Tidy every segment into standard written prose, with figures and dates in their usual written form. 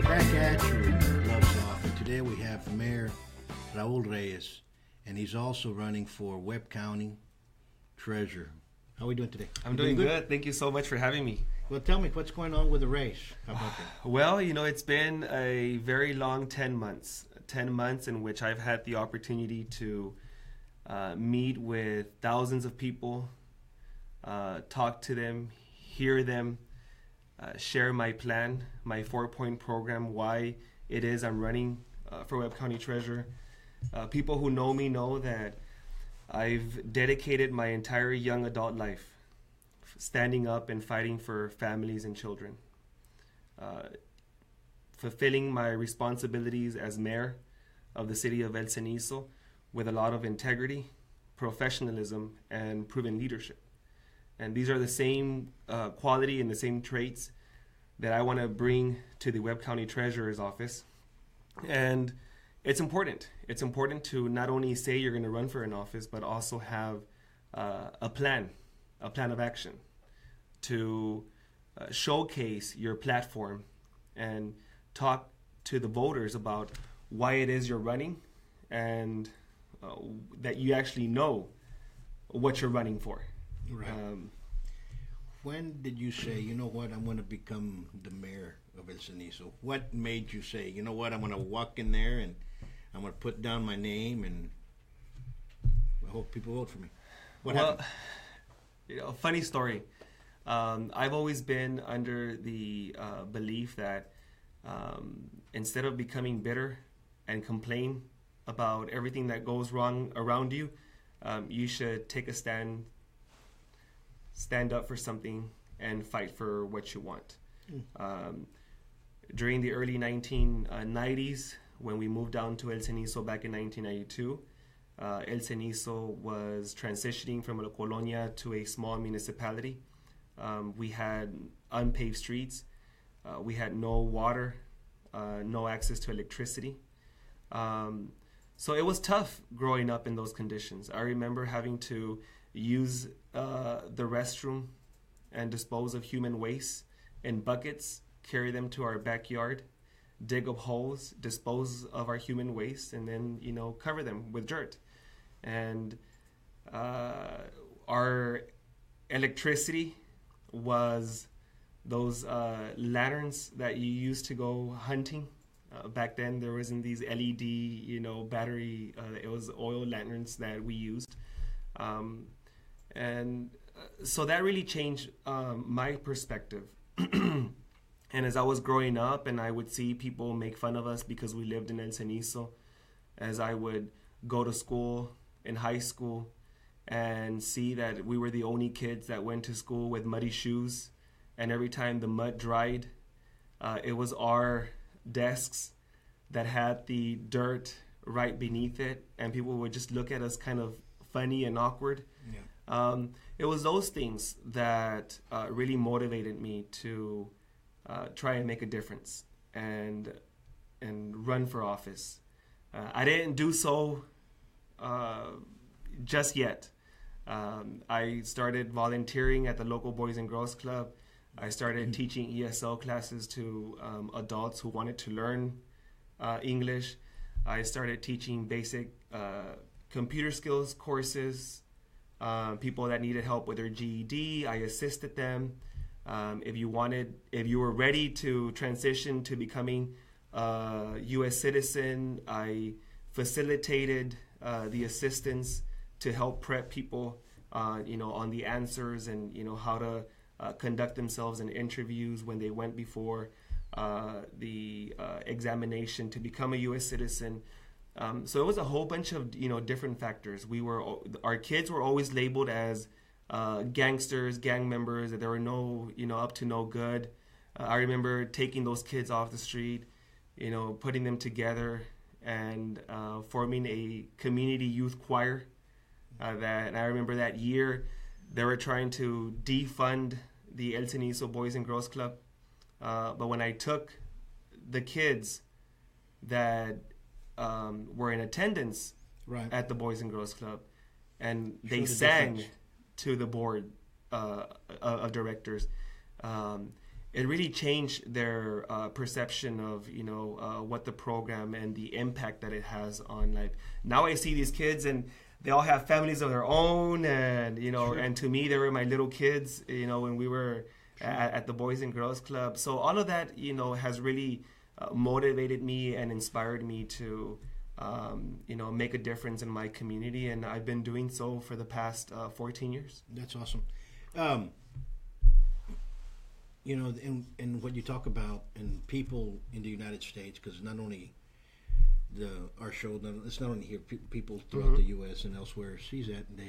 Back at you, Love Soft. And today we have Mayor Raul Reyes, and he's also running for Webb County Treasurer. How are we doing today? I'm doing good. Thank you so much for having me. Well, tell me, what's going on with the race? How about that? Well, it's been a very long 10 months. 10 months in which I've had the opportunity to meet with thousands of people, talk to them, hear them, share my plan, my 4-point program, why it is I'm running for Webb County Treasurer. People who know me know that I've dedicated my entire young adult life standing up and fighting for families and children, fulfilling my responsibilities as mayor of the city of El Cenizo with a lot of integrity, professionalism, and proven leadership. And these are the same quality and the same traits that I want to bring to the Webb County Treasurer's office. And it's important. It's important to not only say you're going to run for an office, but also have a plan of action to showcase your platform and talk to the voters about why it is you're running and that you actually know what you're running for. Right. When did you say, you know what, I'm going to become the mayor of El Cenizo? What made you say, you know what, I'm going to walk in there and I'm going to put down my name and I hope people vote for me? What happened? Funny story. I've always been under the belief that instead of becoming bitter and complain about everything that goes wrong around you, you should take a stand up for something and fight for what you want. During the early 1990s, when we moved down to El Cenizo back in 1992, El Cenizo was transitioning from a colonia to a small municipality. We had unpaved streets. We had no water, no access to electricity. So it was tough growing up in those conditions. I remember having to use the restroom and dispose of human waste in buckets, carry them to our backyard, dig up holes, dispose of our human waste, and then, cover them with dirt. And our electricity was those lanterns that you used to go hunting. Back then, there wasn't these LED, battery. It was oil lanterns that we used, and so that really changed my perspective. And as I was growing up, and I would see people make fun of us because we lived in El Cenizo, as I would go to school in high school and see that we were the only kids that went to school with muddy shoes, and every time the mud dried, it was our desks that had the dirt right beneath it, and people would just look at us kind of funny and awkward. Yeah. It was those things that really motivated me to try and make a difference and run for office. I didn't do so just yet. I started volunteering at the local Boys and Girls Club. I started teaching ESL classes to adults who wanted to learn English. I started teaching basic computer skills courses. People that needed help with their GED, I assisted them. If you were ready to transition to becoming a U.S. citizen, I facilitated the assistance to help prep people, on the answers and how to conduct themselves in interviews when they went before the examination to become a U.S. citizen. So it was a whole bunch of different factors. Our kids were always labeled as gangsters, gang members, that they were up to no good. I remember taking those kids off the street, putting them together and forming a community youth choir. And I remember that year they were trying to defund the El Cenizo Boys and Girls Club. But when I took the kids that were in attendance at the Boys and Girls Club, and they sang to the board of directors, it really changed their perception of, what the program and the impact that it has on life. Now I see these kids and they all have families of their own, and Sure. and to me they were my little kids, when we were at the Boys and Girls Club. So all of that, has really motivated me and inspired me to, make a difference in my community, and I've been doing so for the past 14 years. That's awesome. And what you talk about, and people in the United States, because not only our show, it's not only here, people throughout the U.S. and elsewhere sees that, and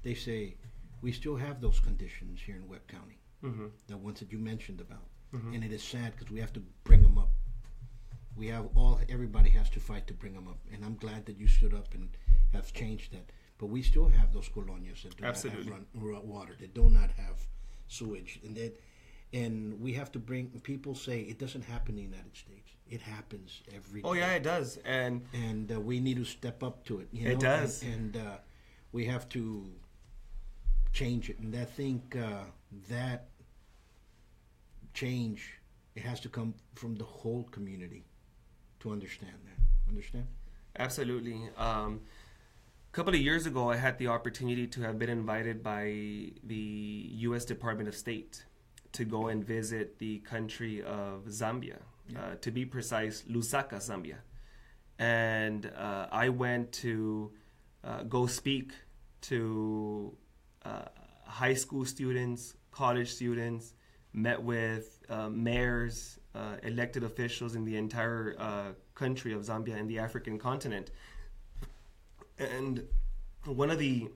they say we still have those conditions here in Webb County, the ones that you mentioned about, and it is sad because we have to bring them up. Everybody has to fight to bring them up, and I'm glad that you stood up and have changed that. But we still have those colonias that do Absolutely. not have water, that do not have sewage, and we have to bring. People say it doesn't happen in the United States. It happens every day. Oh yeah, it does, and we need to step up to it. It does, and we have to change it. And I think that change, it has to come from the whole community to understand that. Understand? Absolutely. A couple of years ago, I had the opportunity to have been invited by the U.S. Department of State to go and visit the country of Zambia, to be precise, Lusaka, Zambia. And I went to go speak to high school students, college students, met with mayors, elected officials in the entire country of Zambia and the African continent. And one of the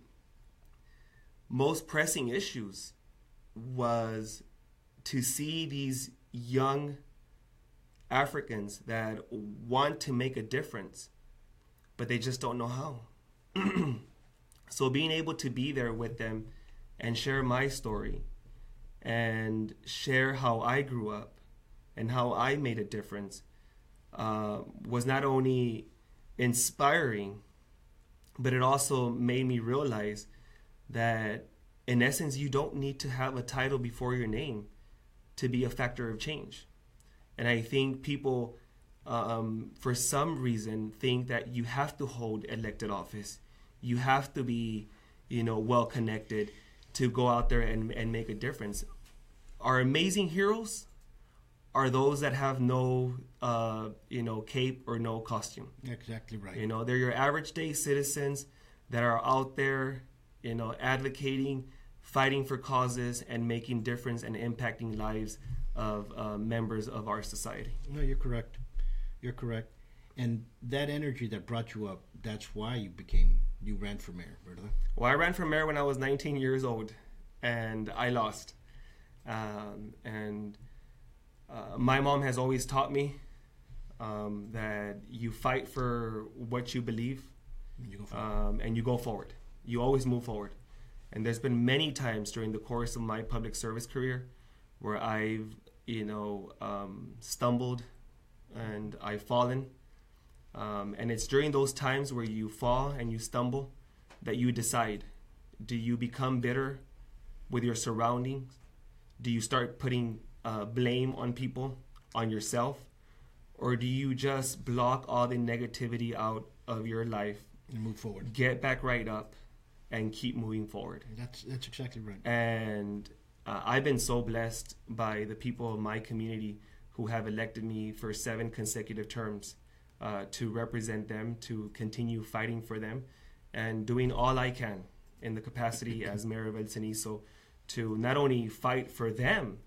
most pressing issues was to see these young Africans that want to make a difference, but they just don't know how. So being able to be there with them and share my story and share how I grew up and how I made a difference was not only inspiring, but it also made me realize that, in essence, you don't need to have a title before your name to be a factor of change. And I think people, for some reason, think that you have to hold elected office. You have to be, well-connected to go out there and make a difference. Our amazing heroes are those that have no, cape or no costume. Exactly right. They're your average day citizens that are out there, advocating, fighting for causes, and making difference and impacting lives of members of our society. No, you're correct. You're correct. And that energy that brought you up, that's why you ran for mayor, ¿verdad? Well, I ran for mayor when I was 19 years old, and I lost. My mom has always taught me that you fight for what you believe, and you go forward. You always move forward. And there's been many times during the course of my public service career where I've, stumbled and I've fallen. And it's during those times where you fall and you stumble that you decide, do you become bitter with your surroundings? Do you start putting blame on people, on yourself? Or do you just block all the negativity out of your life and move forward, get back right up, and keep moving forward? That's exactly right. And I've been so blessed by the people of my community who have elected me for 7 consecutive terms to represent them, to continue fighting for them, and doing all I can in the capacity as mayor of El Cenizo to not only fight for them,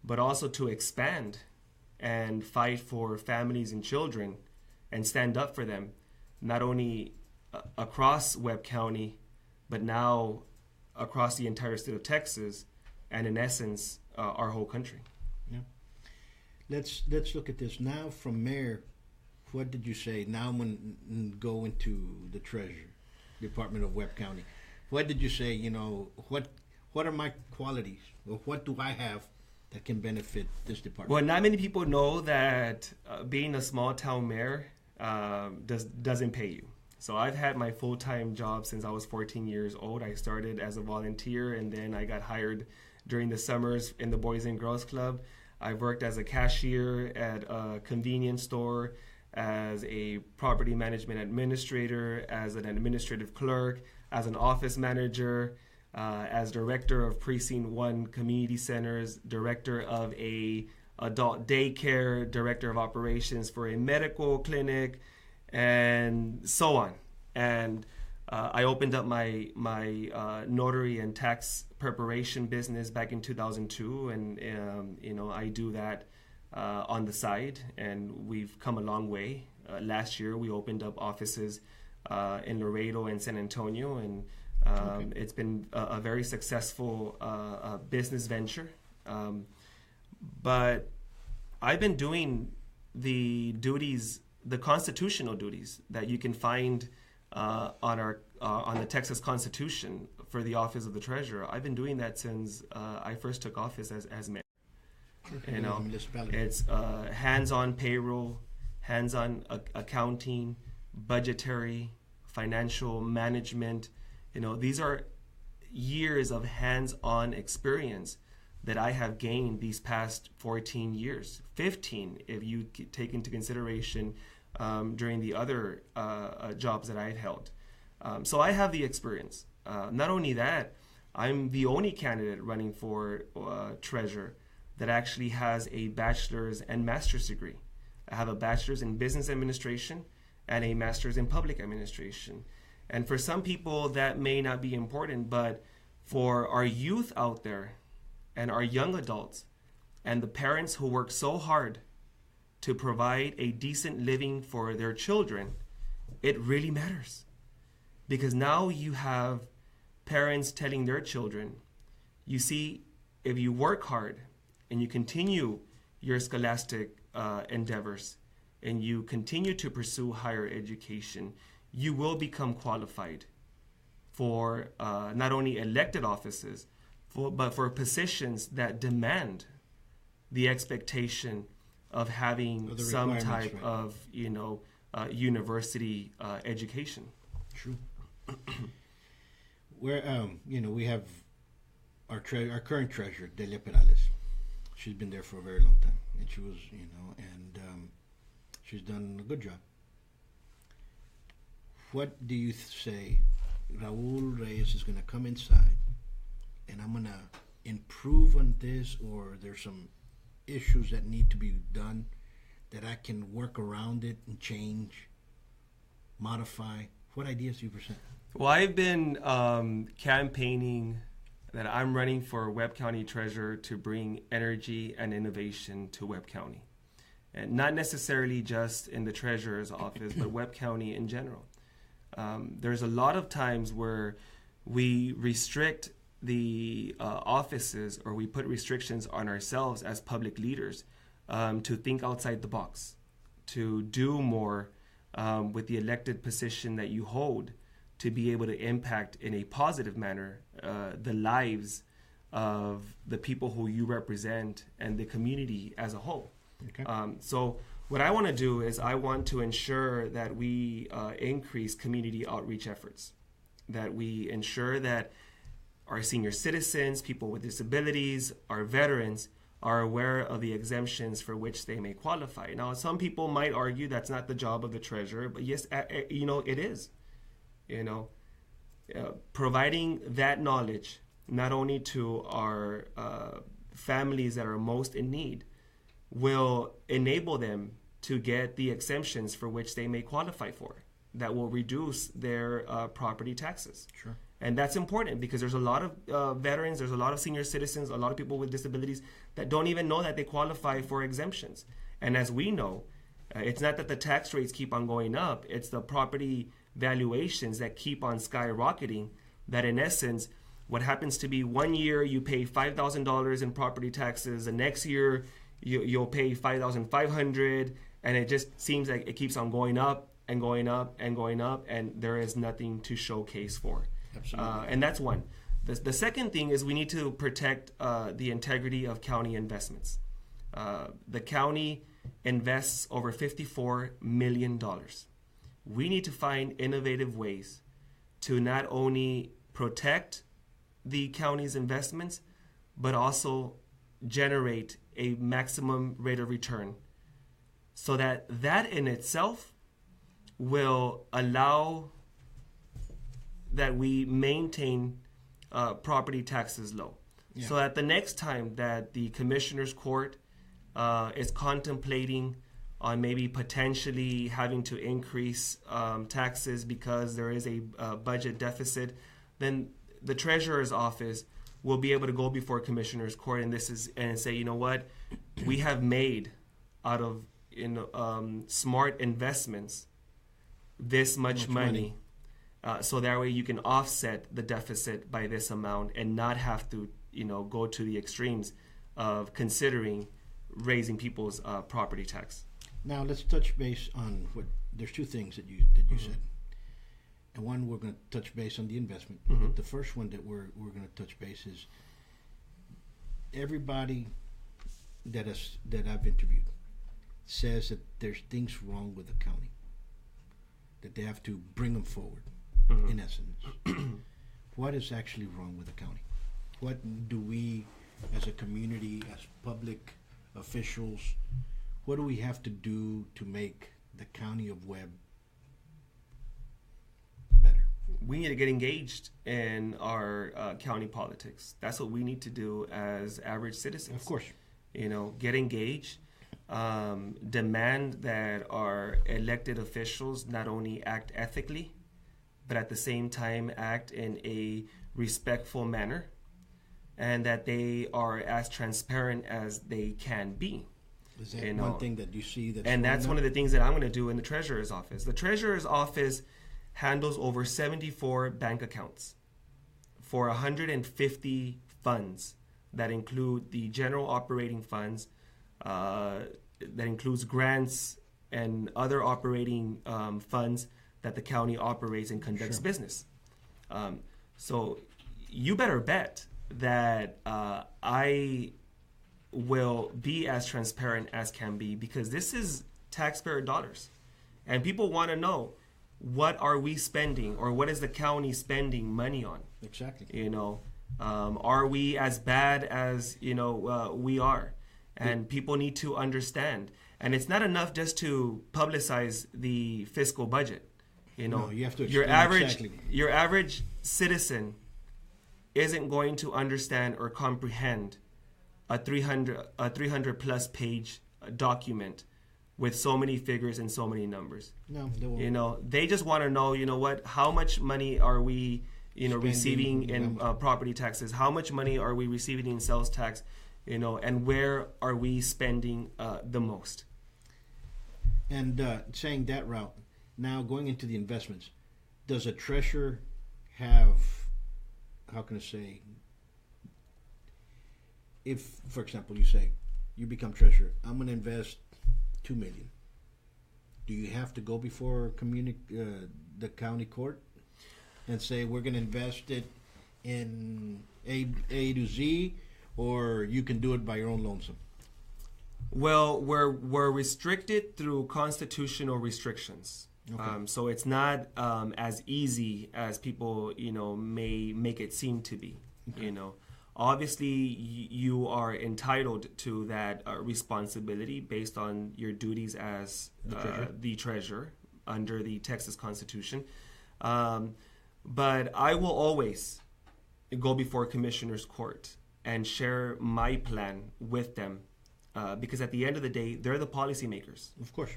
but also to expand and fight for families and children and stand up for them, not only across Webb County, but now across the entire state of Texas, and in essence, our whole country. Yeah. Let's look at this now. From mayor, what did you say? Now I'm going to go into the Treasury Department of Webb County. What did you say? What are my qualities? Or what do I have that can benefit this department? Well, not many people know that being a small town mayor doesn't pay you. So I've had my full-time job since I was 14 years old. I started as a volunteer, and then I got hired during the summers in the Boys and Girls Club. I've worked as a cashier at a convenience store, as a property management administrator, as an administrative clerk, as an office manager, as director of Precinct 1 Community Centers, director of a adult daycare, director of operations for a medical clinic, and so on. And I opened up my notary and tax preparation business back in 2002, and I do that on the side, and we've come a long way. Last year, we opened up offices in Laredo and San Antonio, and it's been a very successful business venture. But I've been doing the duties, the constitutional duties that you can find on the Texas Constitution for the office of the treasurer. I've been doing that since I first took office as mayor. You know, it's hands-on payroll, hands-on accounting, budgetary, financial management. You know, these are years of hands-on experience that I have gained these past 14 years, 15 if you take into consideration during the other jobs that I've held. So I have the experience. Not only that, I'm the only candidate running for treasurer that actually has a bachelor's and master's degree. I have a bachelor's in business administration and a master's in public administration. And for some people that may not be important, but for our youth out there and our young adults and the parents who work so hard to provide a decent living for their children, it really matters. Because now you have parents telling their children, you see, if you work hard and you continue your scholastic endeavors and you continue to pursue higher education, you will become qualified for not only elected offices, but for positions that demand the expectation of having some type of, university education. True. Where we have our current treasurer, Delia Perales. She's been there for a very long time, and she was, she's done a good job. What do you say, Raul Reyes is going to come inside, and I'm going to improve on this, or there's some issues that need to be done that I can work around it and change, modify? What ideas do you present? Well, I've been campaigning that I'm running for Webb County Treasurer to bring energy and innovation to Webb County. And not necessarily just in the Treasurer's office, but Webb County in general. There's a lot of times where we restrict the offices, or we put restrictions on ourselves as public leaders to think outside the box, to do more with the elected position that you hold, to be able to impact in a positive manner the lives of the people who you represent and the community as a whole. Okay. So what I want to do is I want to ensure that we increase community outreach efforts, that we ensure that our senior citizens, people with disabilities, our veterans are aware of the exemptions for which they may qualify. Now, some people might argue that's not the job of the treasurer, but yes, it is. Providing that knowledge not only to our families that are most in need will enable them to get the exemptions for which they may qualify for, that will reduce their property taxes. Sure. And that's important because there's a lot of veterans, there's a lot of senior citizens, a lot of people with disabilities that don't even know that they qualify for exemptions. And as we know, it's not that the tax rates keep on going up, it's the property valuations that keep on skyrocketing, that in essence, what happens to be 1 year you pay $5,000 in property taxes, the next year you'll pay $5,500, and it just seems like it keeps on going up and going up and going up, and there is nothing to showcase for. Absolutely. And that's one. The second thing is we need to protect the integrity of county investments. The county invests over $54 million. We need to find innovative ways to not only protect the county's investments, but also generate a maximum rate of return, so that in itself will allow that we maintain property taxes low. Yeah. So that the next time that the Commissioner's Court is contemplating on maybe potentially having to increase taxes because there is a budget deficit, then the Treasurer's Office will be able to go before Commissioner's Court and say, you know what, we have made out of smart investments this much money. So that way you can offset the deficit by this amount and not have to, go to the extremes of considering raising people's property tax. Now let's touch base on there's two things that you said. And one, we're going to touch base on the investment. Mm-hmm. The first one that we're going to touch base is everybody that I've interviewed says that there's things wrong with the county, that they have to bring them forward, mm-hmm. in essence. What is actually wrong with the county? What do we, as a community, as public officials, what do we have to do to make the county of Webb better? We need to get engaged in our county politics. That's what we need to do as average citizens. Of course. Get engaged, demand that our elected officials not only act ethically, but at the same time act in a respectful manner, and that they are as transparent as they can be. Is that one thing that you see that's and that's one of the things that I'm going to do in the Treasurer's Office. The Treasurer's Office handles over 74 bank accounts for 150 funds that include the general operating funds, that includes grants and other operating funds that the county operates and conducts Sure. business. So you better bet that I will be as transparent as can be, because this is taxpayer dollars. And people want to know, what are we spending, or what is the county spending money on? Exactly. Are we as bad as, we are? And people need to understand. And it's not enough just to publicize the fiscal budget. No, you have to your average citizen isn't going to understand or comprehend a 300 plus page document with so many figures and so many numbers. No, they won't. They just want to know, how much money are we, receiving in property taxes? How much money are we receiving in sales tax? And where are we spending the most? And saying that route, now going into the investments, does a treasurer have, how can I say, if, for example, you say, you become treasurer, I'm going to invest $2 million. Do you have to go before the county court and say, we're going to invest it in A to Z, or you can do it by your own lonesome? Well, we're restricted through constitutional restrictions. Okay. So it's not as easy as people, may make it seem to be. Okay. Obviously, you are entitled to that responsibility based on your duties as the treasurer under the Texas Constitution. But I will always go before Commissioner's Court and share my plan with them, because at the end of the day, they're the policymakers. Of course.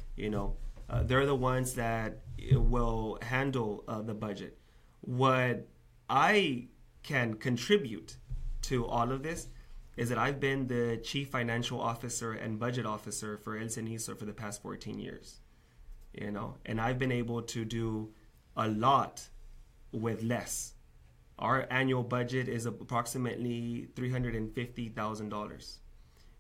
They're the ones that will handle the budget. What I can contribute to all of this is that I've been the chief financial officer and budget officer for El Cenizo for the past 14 years, and I've been able to do a lot with less. Our annual budget is approximately $350,000,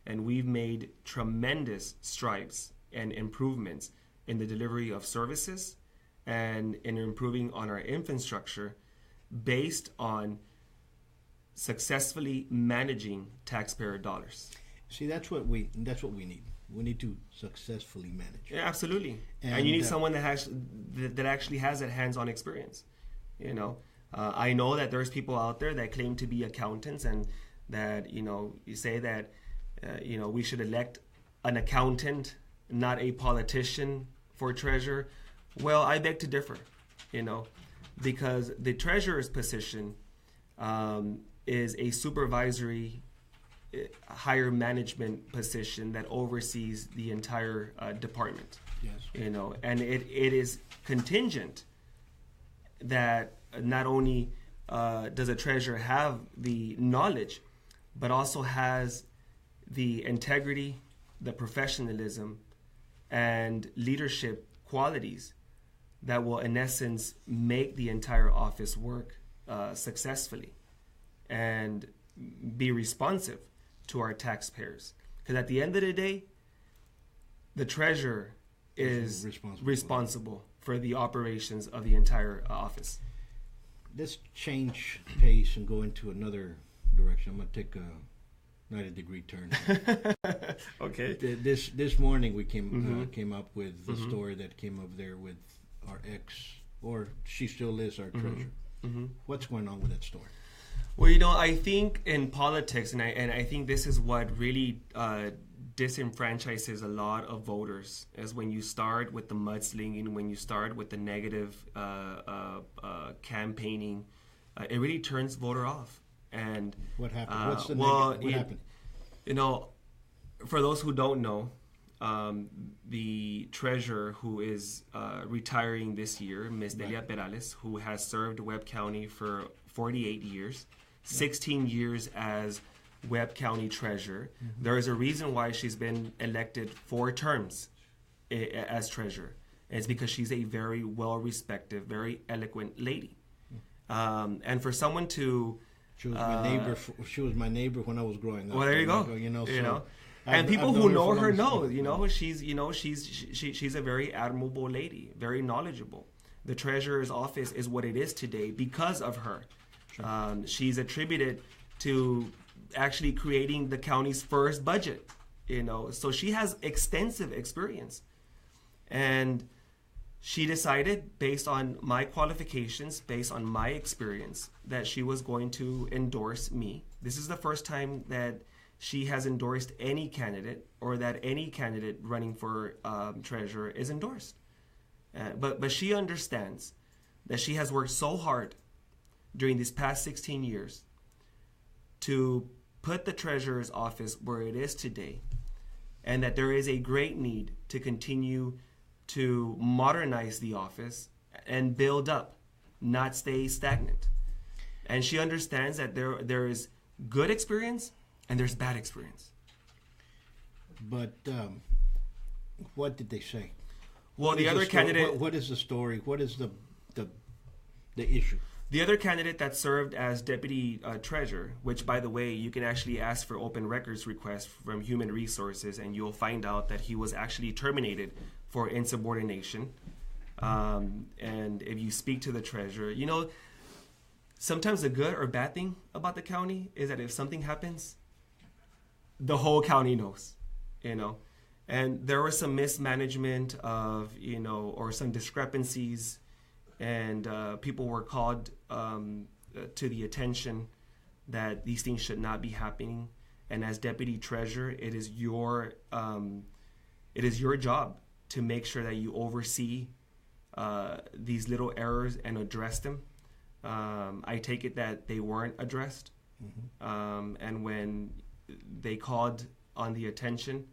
and we've made tremendous strides and improvements in the delivery of services and in improving on our infrastructure based on successfully managing taxpayer dollars. See, that's what we need. We need to successfully manage. Yeah, absolutely. And you need someone that actually has that hands-on experience. I know that there's people out there that claim to be accountants and that, you say that, we should elect an accountant, not a politician for treasurer. Well, I beg to differ, because the treasurer's position is a supervisory, higher management position that oversees the entire department. Yes. And it is contingent that not only does a treasurer have the knowledge, but also has the integrity, the professionalism, and leadership qualities that will, in essence, make the entire office work successfully and be responsive to our taxpayers. Because at the end of the day, the treasurer is responsible for the operations of the entire office. Let's change pace and go into another direction. I'm going to take a 90-degree turn. Okay. This morning we came up with the story that came up there with our ex, or she still is our treasurer. What's going on with that story? Well, I think in politics, and I think this is what really disenfranchises a lot of voters, is when you start with the mudslinging, when you start with the negative campaigning, it really turns voter off. And what happened? What happened? For those who don't know, the treasurer who is retiring this year, Ms. Delia Perales, who has served Webb County for 48 years, 16 years as Webb County treasurer. There is a reason why she's been elected 4 terms as treasurer. And it's because she's a very well-respected, very eloquent lady. And for someone to... She was my neighbor. She was my neighbor when I was growing up. Well, there you go. And people who know her know, she's a very admirable lady, very knowledgeable. The treasurer's office is what it is today because of her. Sure. She's attributed to actually creating the county's first budget, so she has extensive experience. And she decided, based on my qualifications, based on my experience, that she was going to endorse me. This is the first time that she has endorsed any candidate, or that any candidate running for treasurer is endorsed. But she understands that she has worked so hard during these past 16 years to put the treasurer's office where it is today, and that there is a great need to continue to modernize the office and build up, not stay stagnant. And she understands that there is good experience and there's bad experience. But what did they say? Well, the other candidate... What is the story? What is the issue? The other candidate that served as deputy treasurer, which, by the way, you can actually ask for open records requests from Human Resources, and you'll find out that he was actually terminated for insubordination. And if you speak to the treasurer, sometimes the good or bad thing about the county is that if something happens, the whole county knows, And there was some mismanagement of, or some discrepancies, and people were called to the attention that these things should not be happening. And as deputy treasurer, it is your job to make sure that you oversee these little errors and address them. I take it that they weren't addressed, and when they called on the attention,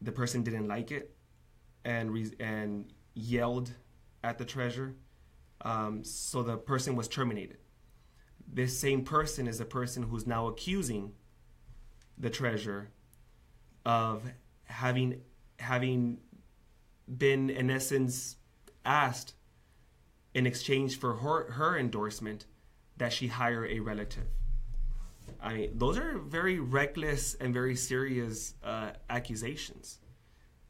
the person didn't like it and yelled at the treasurer, so the person was terminated. This same person is the person who's now accusing the treasurer of having been, in essence, asked in exchange for her endorsement that she hire a relative. I mean, those are very reckless and very serious accusations.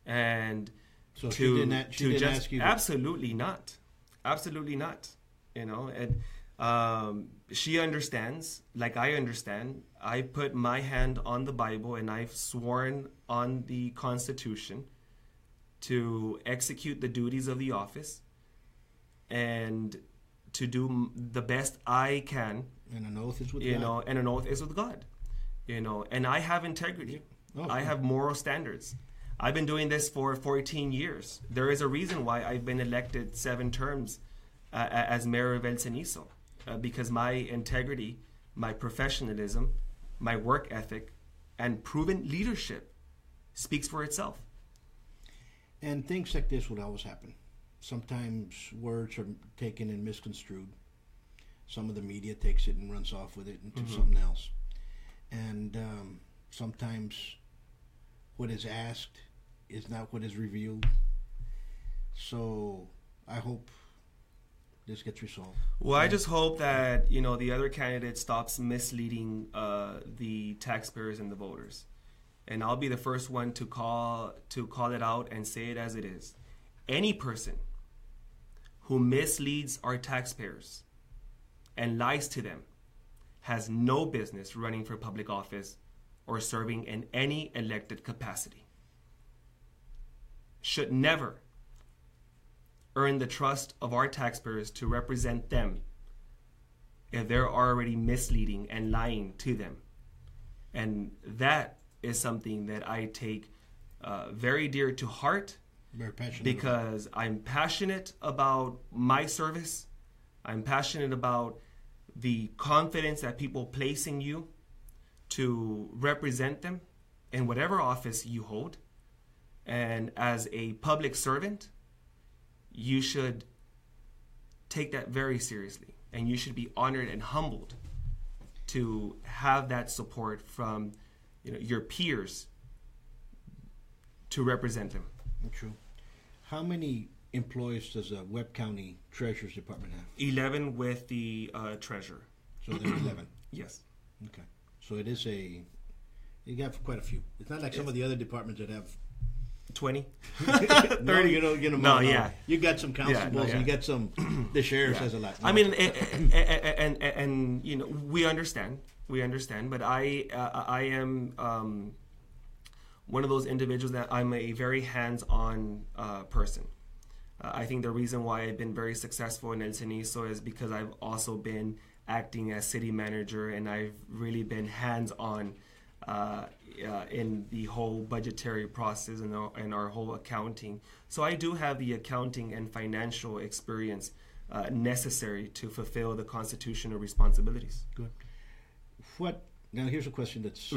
And so she didn't ask you? Absolutely not. Absolutely not. And she understands, like I understand. I put my hand on the Bible and I've sworn on the Constitution to execute the duties of the office and to do the best I can. And an oath is with you God. know, and an oath is with God. You know, and I have integrity. I have moral standards. I've been doing this for 14 years. There is a reason why I've been elected 7 terms as mayor of El Cenizo, because my integrity, my professionalism, my work ethic, and proven leadership speaks for itself. And things like this would always happen. Sometimes words are taken and misconstrued. Some of the media takes it and runs off with it into something else. And sometimes what is asked is not what is revealed. So I hope this gets resolved. Well, I just hope that, you know, the other candidate stops misleading the taxpayers and the voters. And I'll be the first one to call it out and say it as it is. Any person who misleads our taxpayers and lies to them has no business running for public office or serving in any elected capacity. Should never earn the trust of our taxpayers to represent them if they're already misleading and lying to them. And that is something that I take very dear to heart. Very passionate. Because I'm passionate about my service. I'm passionate about the confidence that people place in you to represent them in whatever office you hold. And as a public servant, you should take that very seriously. And you should be honored and humbled to have that support from, you know, your peers to represent them. True. How many employees does the Webb County Treasurer's Department have? 11 with the treasurer. So there are 11. Yes. Okay. So it is you got quite a few. It's not like some of the other departments that have 20, 30. No, you don't get them all. Yeah. You got some constables and you got some, the sheriff has a lot. I mean, and you know, we understand, but I am one of those individuals that I'm a very hands-on person. I think the reason why I've been very successful in El Cenizo is because I've also been acting as city manager, and I've really been hands-on in the whole budgetary process and our whole accounting. So I do have the accounting and financial experience necessary to fulfill the constitutional responsibilities. Good. Now here's a question that's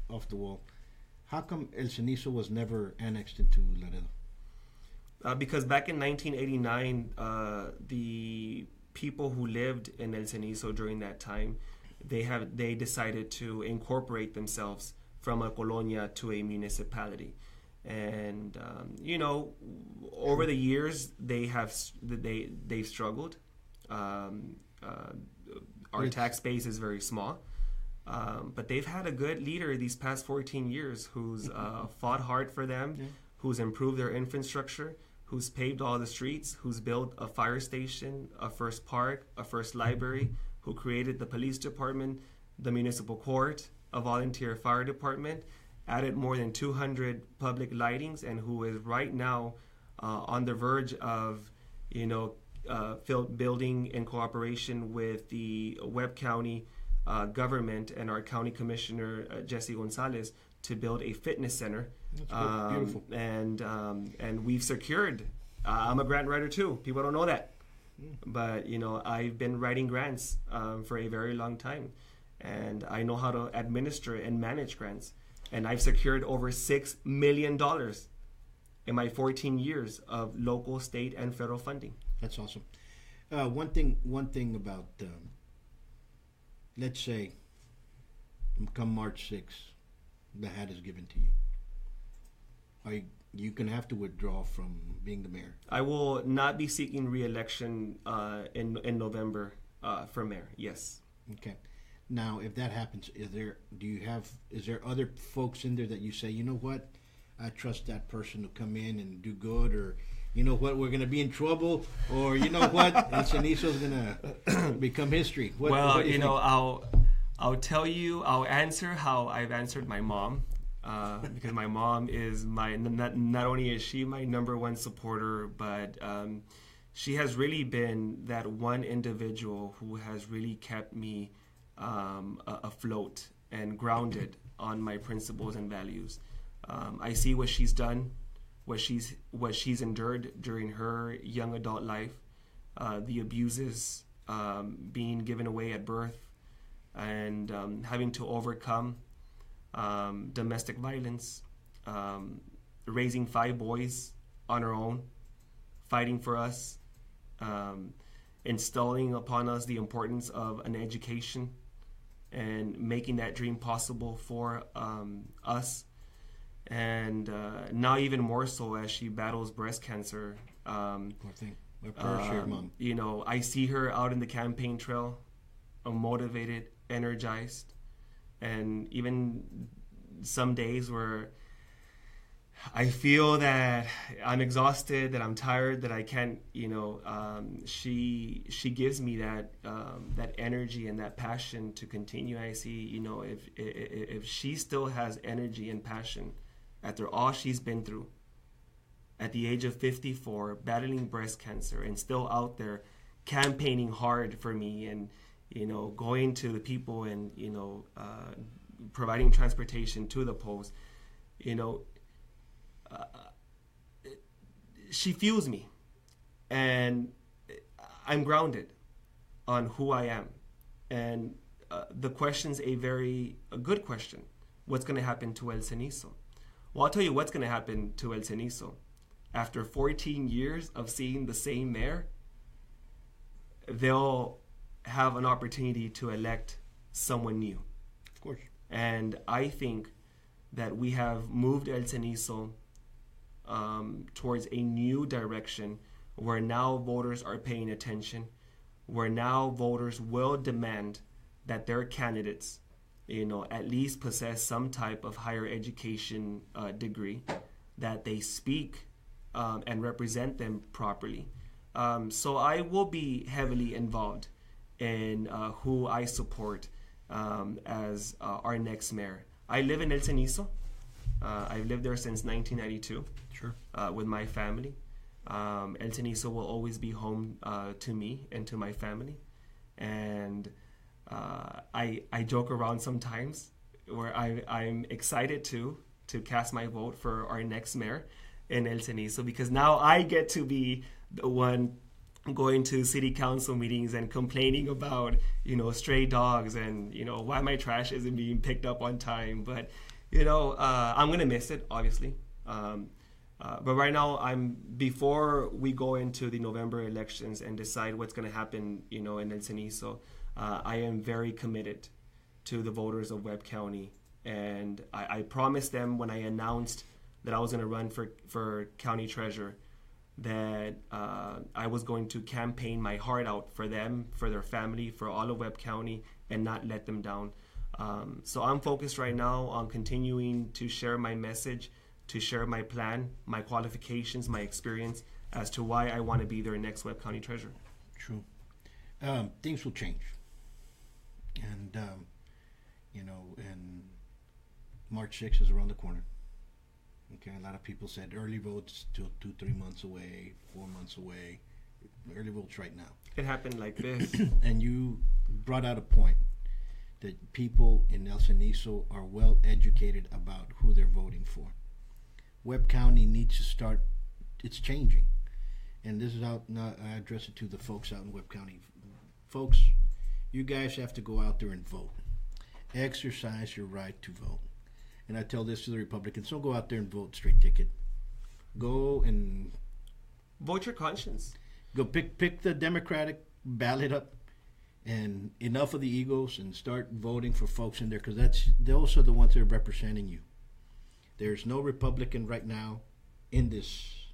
off the wall. How come El Cenizo was never annexed into Laredo? Because back in 1989, the people who lived in El Cenizo during that time, they decided to incorporate themselves from a colonia to a municipality. And you know, over the years they've struggled. Our tax base is very small. But they've had a good leader these past 14 years who's fought hard for them, who's improved their infrastructure, who's paved all the streets, who's built a fire station, a first park, a first library, who created the police department, the municipal court, a volunteer fire department, added more than 200 public lightings, and who is right now on the verge of, you know, building in cooperation with the Webb County government and our county commissioner Jesse Gonzalez to build a fitness center. That's beautiful. And we've secured. I'm a grant writer too. People don't know that, but you know, I've been writing grants for a very long time, and I know how to administer and manage grants. And I've secured over $6 million in my 14 years of local, state, and federal funding. That's awesome. One thing about let's say, come March 6th, the hat is given to you. You can have to withdraw from being the mayor. I will not be seeking re-election in November for mayor. Yes. Okay. Now, if that happens, is there other folks in there that you say, you know what, I trust that person to come in and do good, or you know what, we're going to be in trouble, or you know what, El Cenizo's going to become history? What you know, I'll tell you, I'll answer how I've answered my mom, because my mom is not only is she my number one supporter, but she has really been that one individual who has really kept me afloat and grounded on my principles and values. I see what she's done, what she's endured during her young adult life, the abuses, being given away at birth, and having to overcome domestic violence, raising 5 boys on her own, fighting for us, installing upon us the importance of an education and making that dream possible for us. And now even more so as she battles breast cancer. You know, I see her out in the campaign trail, motivated, energized, and even some days where I feel that I'm exhausted, that I'm tired, that I can't, you know, she gives me that that energy and that passion to continue. I see, you know, if she still has energy and passion after all she's been through, at the age of 54, battling breast cancer, and still out there campaigning hard for me, and, you know, going to the people and, you know, providing transportation to the post, you know, she fuels me, and I'm grounded on who I am. And the question's a good question. What's going to happen to El Cenizo? Well, I'll tell you what's going to happen to El Cenizo. After 14 years of seeing the same mayor, they'll have an opportunity to elect someone new. Of course. And I think that we have moved El Cenizo towards a new direction where now voters are paying attention, where now voters will demand that their candidates, you know, at least possess some type of higher education degree, that they speak and represent them properly. So I will be heavily involved in who I support as our next mayor. I live in El Cenizo. I've lived there since 1992. Sure. With my family. El Cenizo will always be home to me and to my family. And I joke around sometimes where I'm excited to cast my vote for our next mayor in El Cenizo, because now I get to be the one going to city council meetings and complaining about, you know, stray dogs and, you know, why my trash isn't being picked up on time. But, you know, I'm going to miss it, obviously. But right now, before we go into the November elections and decide what's going to happen, you know, in El Cenizo, I am very committed to the voters of Webb County. And I promised them when I announced that I was going to run for county treasurer that I was going to campaign my heart out for them, for their family, for all of Webb County, and not let them down. So I'm focused right now on continuing to share my message, to share my plan, my qualifications, my experience as to why I want to be their next Webb County treasurer. True. Things will change. And, you know, and March 6th is around the corner. Okay, a lot of people said early votes till 2-3 months away, 4 months away. Early votes right now. It happened like this. And you brought out a point that people in El Cenizo are well educated about who they're voting for. Webb County needs to start, it's changing. And this is out, now I address it to the folks out in Webb County. Folks, you guys have to go out there and vote. Exercise your right to vote. And I tell this to the Republicans, don't go out there and vote straight ticket. Go and vote your conscience. Go pick the Democratic ballot up, and enough of the egos, and start voting for folks in there, because those are the ones that are representing you. There's no Republican right now in this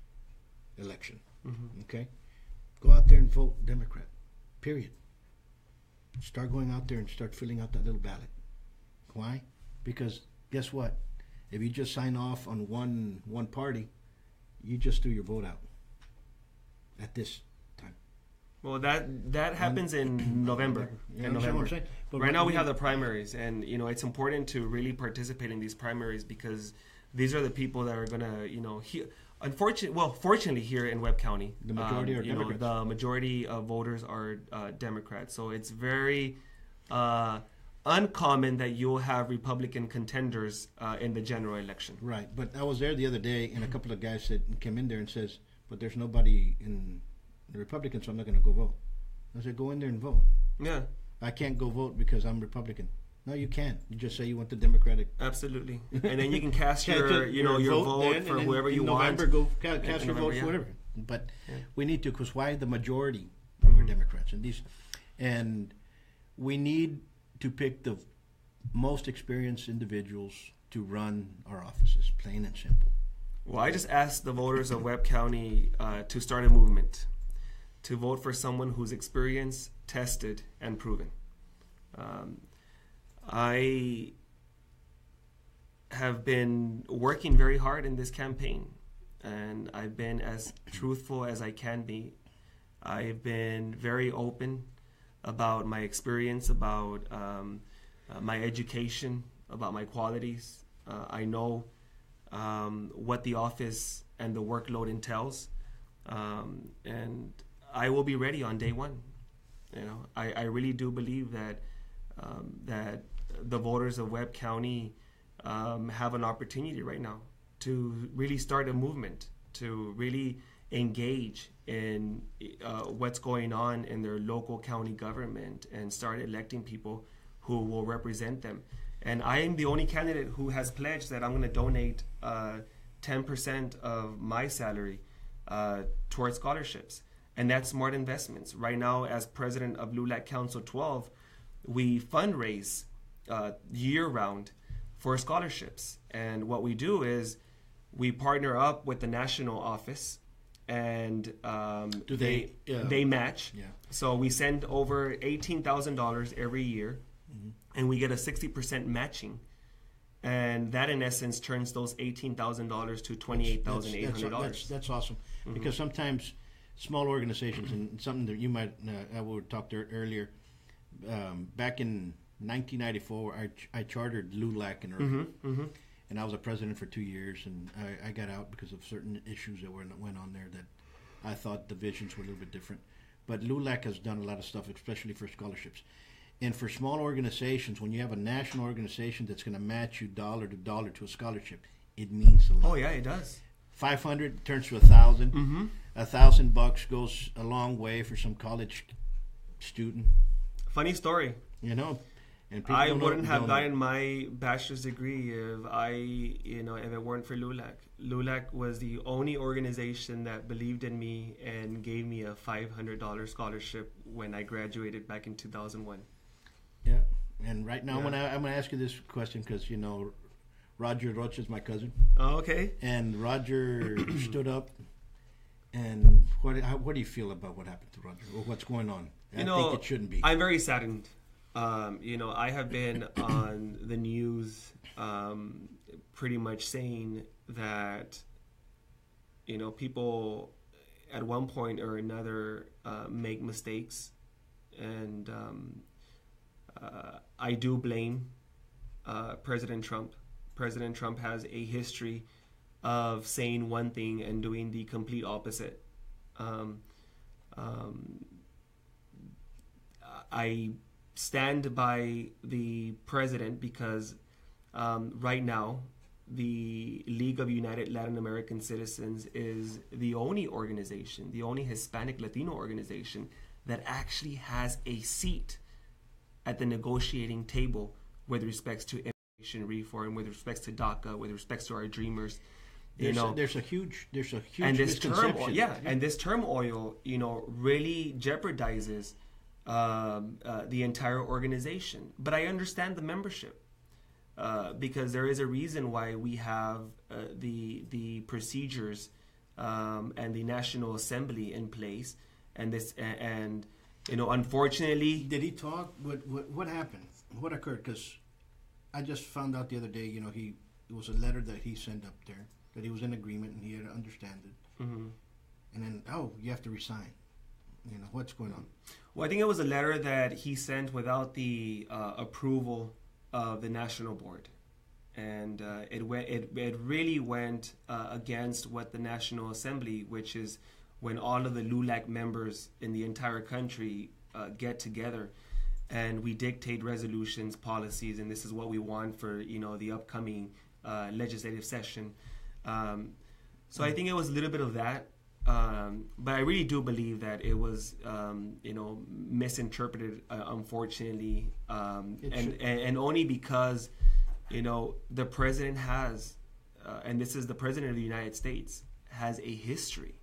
election. Mm-hmm. Okay? Go out there and vote Democrat. Period. Start going out there and start filling out that little ballot. Why? Because guess what? If you just sign off on one party, you just threw your vote out at this time. Well, that happens in November. In November. But right now we have the primaries, and you know it's important to really participate in these primaries, because these are the people that are gonna, you know, Fortunately here in Webb County, the majority are Democrats. The majority of voters are Democrats. So it's very uncommon that you'll have Republican contenders in the general election. Right, but I was there the other day, and a couple of guys came in there and says, "But there's nobody in the Republicans, so I'm not going to go vote." I said, "Go in there and vote." Yeah, I can't go vote because I'm Republican. No, you can't. You just say you want the Democratic. Absolutely, and then you can cast your vote for whoever you want. November, go cast your vote for whatever. But we need to, because why the majority are Democrats, and we need to pick the most experienced individuals to run our offices, plain and simple. Well, I just asked the voters of Webb County to start a movement to vote for someone who's experienced, tested, and proven. I have been working very hard in this campaign, and I've been as truthful as I can be. I've been very open about my experience, about my education, about my qualities. I know what the office and the workload entails, and I will be ready on day one. I really do believe that that the voters of Webb County have an opportunity right now to really start a movement, to really engage in what's going on in their local county government and start electing people who will represent them. And I am the only candidate who has pledged that I'm going to donate 10% of my salary towards scholarships. And that's smart investments. Right now, as president of LULAC Council 12, we fundraise year-round for scholarships. And what we do is we partner up with the national office, and they match. Yeah. So we send over $18,000 every year, and we get a 60% matching. And that, in essence, turns those $18,000 to $28,800. That's awesome. Because sometimes small organizations, and something that you might, I would talk to earlier, back in 1994, I chartered LULAC in Irving. And I was a president for 2 years, and I got out because of certain issues that went on there that I thought the visions were a little bit different. But LULAC has done a lot of stuff, especially for scholarships. And for small organizations, when you have a national organization that's going to match you dollar to dollar to a scholarship, it means a lot. Oh yeah, it does. 500 turns to 1,000. $1,000 goes a long way for some college student. Funny story. And I wouldn't have gotten my bachelor's degree if if it weren't for LULAC. LULAC was the only organization that believed in me and gave me a $500 scholarship when I graduated back in 2001. Yeah, and right now I'm gonna ask you this question because Roger Rocha is my cousin. Oh, okay. And Roger stood up. And what do you feel about what happened to Roger, or what's going on? I think it shouldn't be. I'm very saddened. I have been on the news pretty much saying that, people at one point or another make mistakes. And I do blame President Trump. President Trump has a history of saying one thing and doing the complete opposite. I stand by the president because right now the League of United Latin American Citizens is the only organization, the only Hispanic Latino organization that actually has a seat at the negotiating table with respects to immigration reform, with respects to DACA, with respects to our dreamers. There's a huge and this misconception. And this turmoil, really jeopardizes the entire organization. But I understand the membership because there is a reason why we have the procedures and the National Assembly in place, and unfortunately, did he talk? What happened? What occurred? Because I just found out the other day. It was a letter that he sent up there that he was in agreement and he had to understand it. And then you have to resign. What's going on? Well, I think it was a letter that he sent without the approval of the national board. and it really went against what the National Assembly, which is when all of the LULAC members in the entire country get together, and we dictate resolutions, policies, and this is what we want for the upcoming legislative session. So I think it was a little bit of that. But I really do believe that it was, misinterpreted, unfortunately, and only because, the president has, and this is the president of the United States, has a history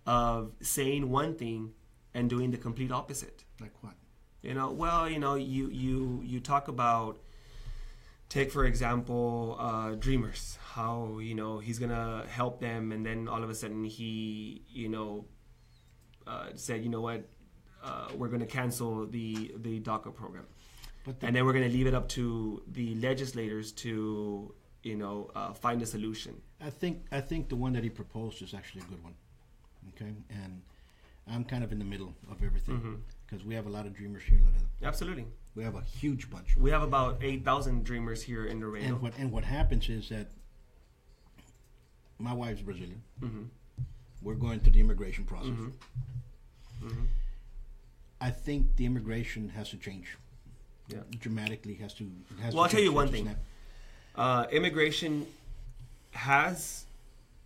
of saying one thing and doing the complete opposite. Like what? You talk about, take for example, dreamers, how he's gonna help them, and then all of a sudden he said, we're gonna cancel the DACA program, and then we're gonna leave it up to the legislators to find a solution. I think the one that he proposed is actually a good one. Okay, and I'm kind of in the middle of everything because we have a lot of dreamers here in Laredo. Absolutely. We have a huge bunch. We have about 8,000 dreamers here in Laredo. And what happens is that my wife's Brazilian. We're going through the immigration process. I think the immigration has to change. Yeah. Dramatically has to. I'll tell you one thing. Immigration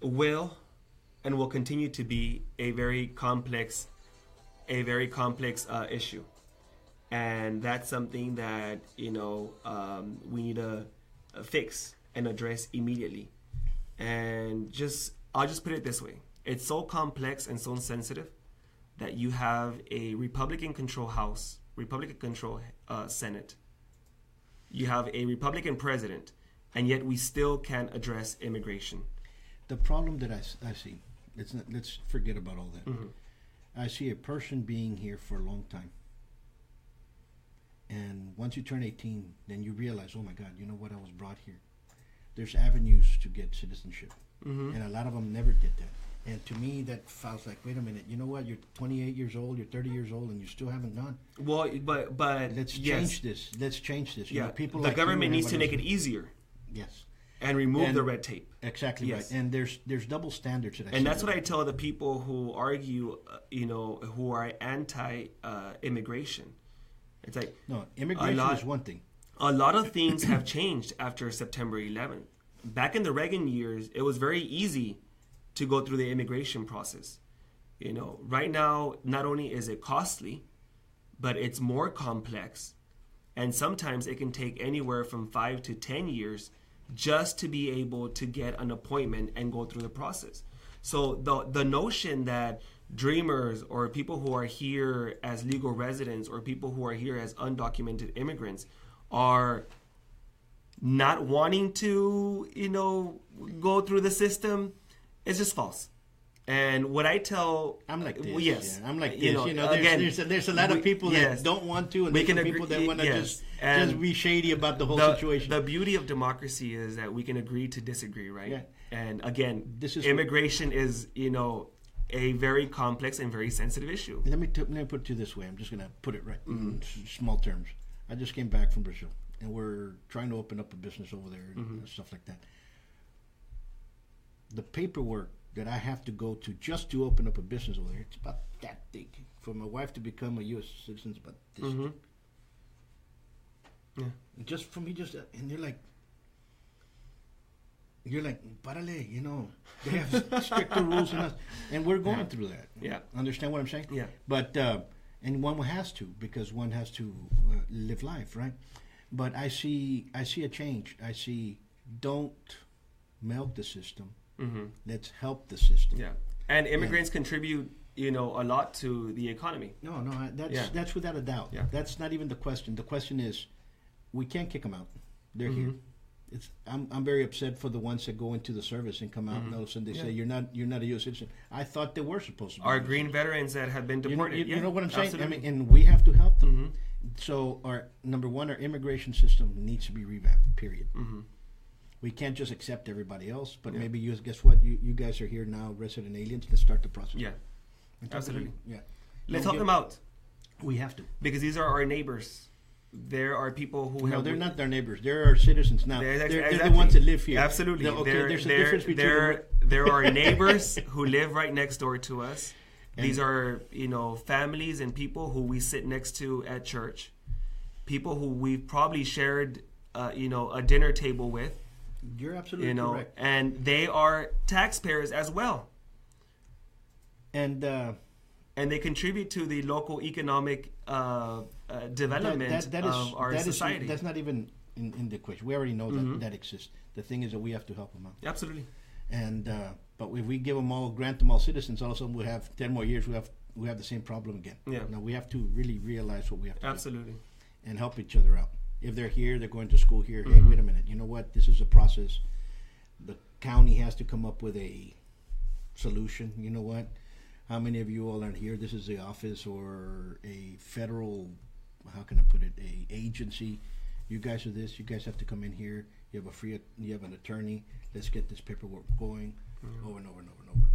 will and will continue to be a very complex issue. And that's something that, we need to fix and address immediately. And I'll just put it this way. It's so complex and so sensitive that you have a Republican-controlled House, Republican-controlled Senate. You have a Republican president, and yet we still can't address immigration. The problem that I see, let's forget about all that. I see a person being here for a long time. And once you turn 18, then you realize, oh my God, you know what? I was brought here. There's avenues to get citizenship. And a lot of them never did that. And to me, that feels like, wait a minute, you know what? You're 28 years old, you're 30 years old, and you still haven't gone. Well, but let's change this. Let's change this. Yeah, people. The government needs to make it easier. Yes. And remove the red tape. Exactly right. And there's double standards. And that's what I tell the people who argue, who are anti-immigration. It's like, no, immigration is one thing. A lot of things have changed after September 11th. Back in the Reagan years, it was very easy to go through the immigration process. Right now, not only is it costly, but it's more complex. And sometimes it can take anywhere from 5 to 10 years just to be able to get an appointment and go through the process. So the notion that dreamers or people who are here as legal residents or people who are here as undocumented immigrants are not wanting to, go through the system is just false. And what I tell, I'm like this. Yes, yeah, I'm like this. There's a lot of people that don't want to, and there's some people that want to just be shady about the whole situation. The beauty of democracy is that we can agree to disagree, right? Yeah. And again, immigration is, a very complex and very sensitive issue. Let me put it to you this way. I'm just going to put it right in small terms. I just came back from Brazil, and we're trying to open up a business over there and stuff like that. The paperwork that I have to go to just to open up a business over there, it's about that big. For my wife to become a U.S. citizen, it's about this big. Yeah. And just for me, and you're like, parale, they have stricter rules than us. And we're going through that. Yeah. Understand what I'm saying? Yeah. But, and one has to, because one has to live life, right? But I see a change. I see, don't melt the system. Let's help the system. Yeah. And immigrants contribute, a lot to the economy. No, that's without a doubt. Yeah. That's not even the question. The question is, we can't kick them out. They're here. I'm very upset for the ones that go into the service and come out and all of a sudden they say you're not a U.S. citizen. I thought they were supposed to be. Our green veterans that have been deported. You know what I'm saying? Absolutely. I mean, and we have to help them. So our immigration system needs to be revamped. Period. We can't just accept everybody else, but maybe guess what? You guys are here now, resident aliens. Let's start the process. Yeah, absolutely. Yeah. Let's help them out. We have to. Because these are our neighbors. there are people who No, have... they're not our neighbors. They're our citizens now. They're exactly. the ones that live here. Absolutely. Okay, there's a difference between there are neighbors who live right next door to us. And these are, families and people who we sit next to at church. People who we've probably shared, a dinner table with. You're absolutely correct. And they are taxpayers as well. And they contribute to the local economic development of our society. That's not even in the question. We already know that exists. The thing is that we have to help them out. Absolutely. And but if we grant them all citizens, all of a sudden we'll have 10 more years. We have the same problem again. Yeah. Now we have to really realize what we have to Absolutely. do and help each other out. If they're here, they're going to school here. Hey, wait a minute. You know what? This is a process. The county has to come up with a solution. You know what? How many of you all are here? This is the office or a federal, how can I put it, a agency. You guys are this. You guys have to come in here. You have an attorney. Let's get this paperwork going over and over and over and over.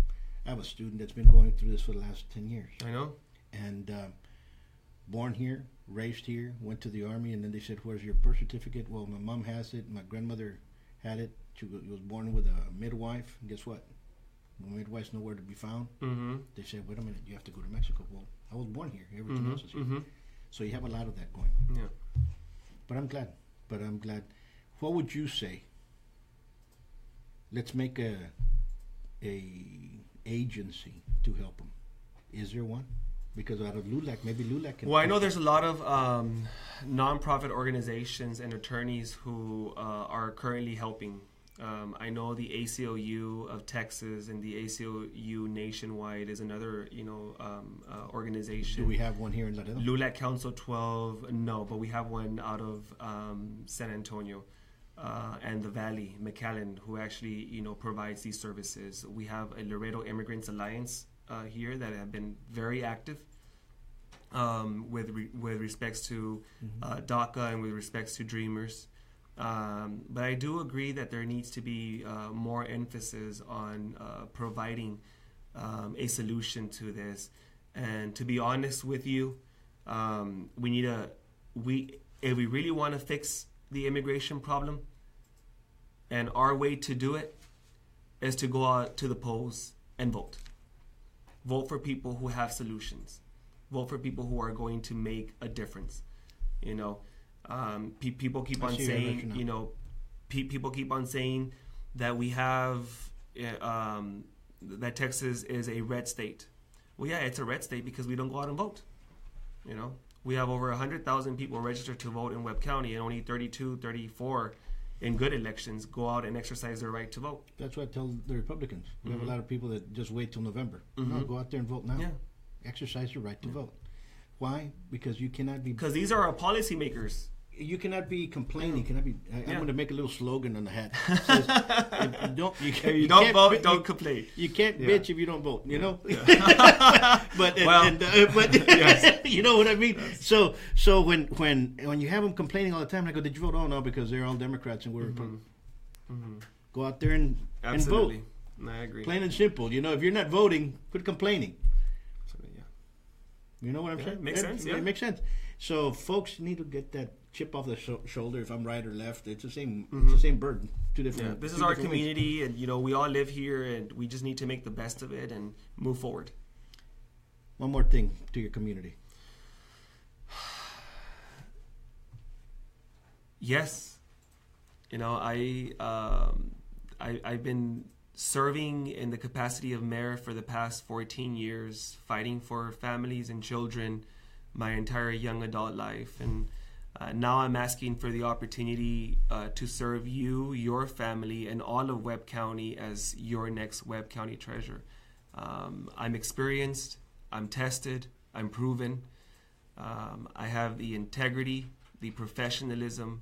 I have a student that's been going through this for the last 10 years. I know. And born here, raised here, went to the Army, and then they said, where's your birth certificate? Well, my mom has it. My grandmother had it. She was born with a midwife. And guess what? The midwife's nowhere to be found. They said, wait a minute, you have to go to Mexico. Well, I was born here. Everything else is here. So you have a lot of that going on. Yeah. But I'm glad. What would you say? Let's make a agency to help them. Is there one? Because out of LULAC, maybe LULAC can... Well, I know there's a lot of nonprofit organizations and attorneys who are currently helping. I know the ACLU of Texas and the ACLU nationwide is another, organization. Do we have one here in Laredo? LULAC Council 12, no, but we have one out of San Antonio and the Valley, McAllen, who actually, provides these services. We have a Laredo Immigrants Alliance here that have been very active with respects to DACA and with respects to Dreamers. But I do agree that there needs to be more emphasis on providing a solution to this. And to be honest with you, if we really want to fix the immigration problem, and our way to do it is to go out to the polls and vote. Vote for people who have solutions. Vote for people who are going to make a difference. People keep on saying, people keep on saying that we have that Texas is a red state. Well, yeah, it's a red state because we don't go out and vote. We have over 100,000 people registered to vote in Webb County, and only 32, 34 in good elections go out and exercise their right to vote. That's what I tell the Republicans. We have a lot of people that just wait till November. No, go out there and vote now. Yeah. Exercise your right to vote. Why? Because you cannot be... Because these are our policymakers. You cannot be complaining. I'm going to make a little slogan on the hat. It says, if you don't vote, don't complain. You can't bitch if you don't vote. You know. But yes. You know what I mean. Yes. So when you have them complaining all the time, I go, "Did you vote?" Oh no, because they're all Democrats and we're Republicans. Go out there and vote. I agree. Plain and simple. If you're not voting, quit complaining. You know what I'm saying? Makes sense. It makes sense. So folks need to get that chip off the shoulder. If I'm right or left, it's the same. It's the same burden. Two different. Yeah, this is our community, and we all live here, and we just need to make the best of it and move forward. One more thing to your community. Yes, I've been serving in the capacity of mayor for the past 14 years, fighting for families and children my entire young adult life. And now I'm asking for the opportunity to serve you, your family, and all of Webb County as your next Webb County treasurer. I'm experienced, I'm tested, I'm proven. I have the integrity, the professionalism,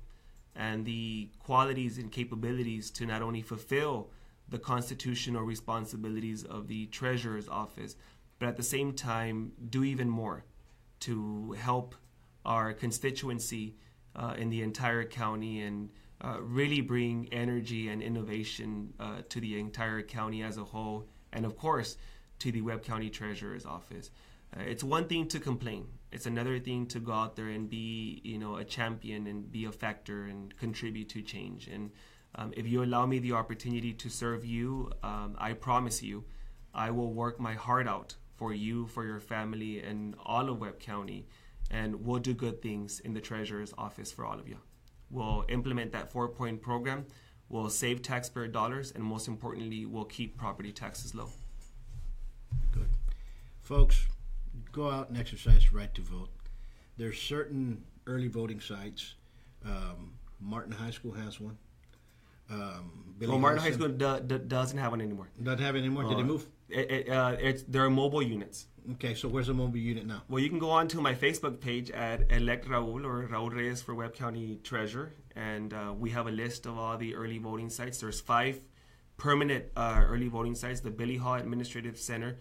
and the qualities and capabilities to not only fulfill the constitutional responsibilities of the treasurer's office, but at the same time do even more to help our constituency in the entire county and really bring energy and innovation to the entire county as a whole, and of course to the Webb County Treasurer's office. It's one thing to complain. It's another thing to go out there and be, a champion and be a factor and contribute to change. And if you allow me the opportunity to serve you, I promise you, I will work my heart out for you, for your family, and all of Webb County. And we'll do good things in the Treasurer's office for all of you. We'll implement that 4-point program. We'll save taxpayer dollars, and most importantly, we'll keep property taxes low. Good. Folks, go out and exercise the right to vote. There's certain early voting sites. Martin High School has one. Martin High School doesn't have one anymore. Doesn't have it anymore? Did they move? There are mobile units. Okay, so where's the mobile unit now? Well, you can go on to my Facebook page at Elect Raul or Raul Reyes for Webb County Treasurer, and we have a list of all the early voting sites. There's 5 permanent early voting sites. The Billy Hall Administrative Center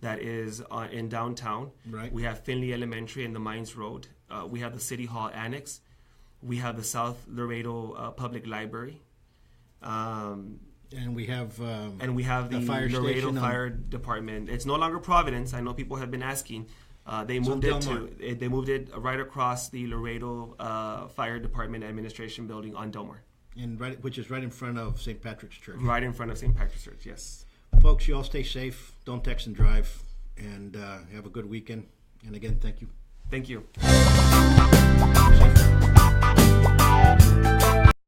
that is in downtown. Right. We have Finley Elementary and the Mines Road. We have the City Hall Annex. We have the South Laredo Public Library. And we have the Laredo Fire Department. It's no longer Providence. I know people have been asking. They moved it right across the Laredo Fire Department Administration Building on Delmar. Which is right in front of St. Patrick's Church. Right in front of St. Patrick's Church, yes. Folks, you all stay safe. Don't text and drive. And have a good weekend. And again, thank you. Thank you. Safe.